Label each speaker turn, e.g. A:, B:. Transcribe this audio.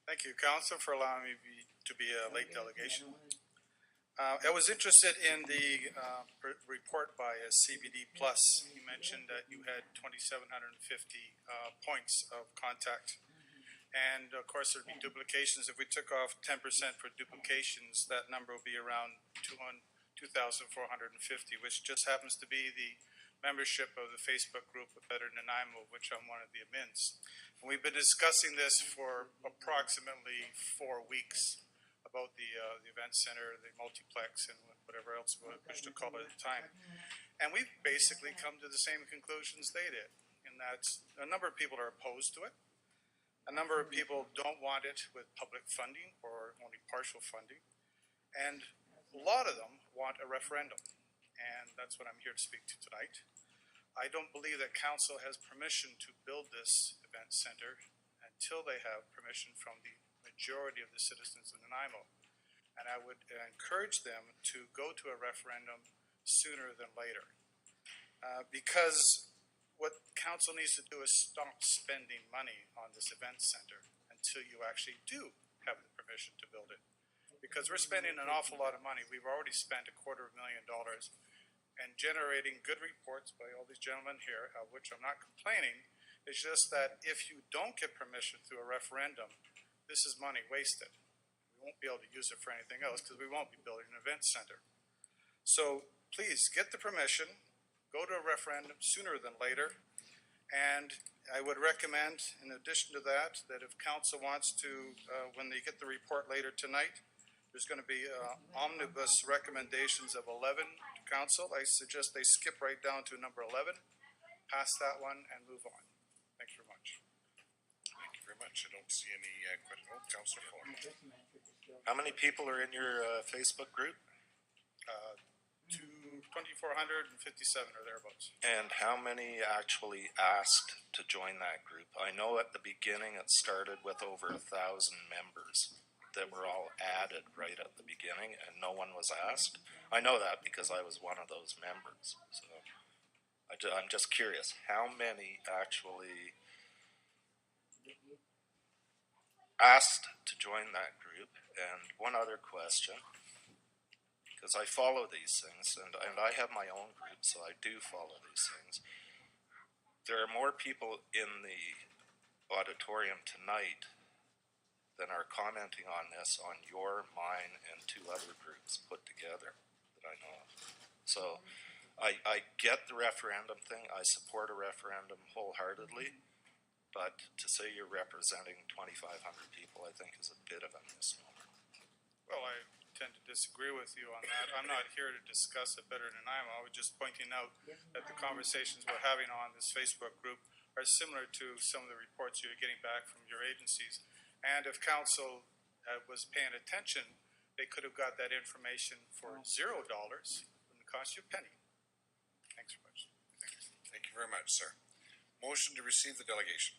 A: Thank you, Council, for allowing me to be a late delegation. I was interested in the report by CBD Plus. You mentioned that you had 2,750 points of contact. And of course, there'd be duplications. If we took off 10% for duplications, that number will be around 2,450, which just happens to be the membership of the Facebook group of Better Nanaimo, which I'm one of the admins. And we've been discussing this for approximately 4 weeks about the event center, the multiplex, and whatever else we wish to call it at the time. And we've basically come to the same conclusions they did, in that a number of people are opposed to it. A number of people don't want it with public funding or only partial funding. And a lot of them want a referendum. And that's what I'm here to speak to tonight. I don't believe that council has permission to build this event center until they have permission from the majority of the citizens of Nanaimo. And I would encourage them to go to a referendum sooner than later. Because what council needs to do is stop spending money on this event center until you actually do have the permission to build it. Because we're spending an awful lot of money. We've already spent $250,000 and generating good reports by all these gentlemen here, which I'm not complaining. It's just that if you don't get permission through a referendum, this is money wasted. We won't be able to use it for anything else because we won't be building an event center. So please get the permission, go to a referendum sooner than later, and I would recommend, in addition to that, that if council wants to, when they get the report later tonight, there's going to be omnibus recommendations of 11 to council. I suggest they skip right down to number 11, pass that one, and move on. Thank you very much.
B: Thank you very much. I don't see any questions. Oh, Councillor Fuller.
C: How many people are in your Facebook group?
A: 2,457 or thereabouts.
C: And how many actually asked to join that group? I know at the beginning it started with over 1,000 members that were all added right at the beginning, and no one was asked. I know that because I was one of those members. So I'm just curious, how many actually asked to join that group? And one other question, because I follow these things, and I have my own group, so I do follow these things. There are more people in the auditorium tonight than are commenting on this on your, mine, and 2 other groups put together that I know of. So I get the referendum thing. I support a referendum wholeheartedly, but to say you're representing 2,500 people, I think is a bit of a misnomer.
A: Well, I tend to disagree with you on that. I'm not here to discuss it better than Nanaimo. I was just pointing out that the conversations we're having on this Facebook group are similar to some of the reports you're getting back from your agencies. And if council was paying attention, they could have got that information for $0. It wouldn't cost you a penny. Thanks very much.
B: Thank you very much, sir. Motion to receive the delegation.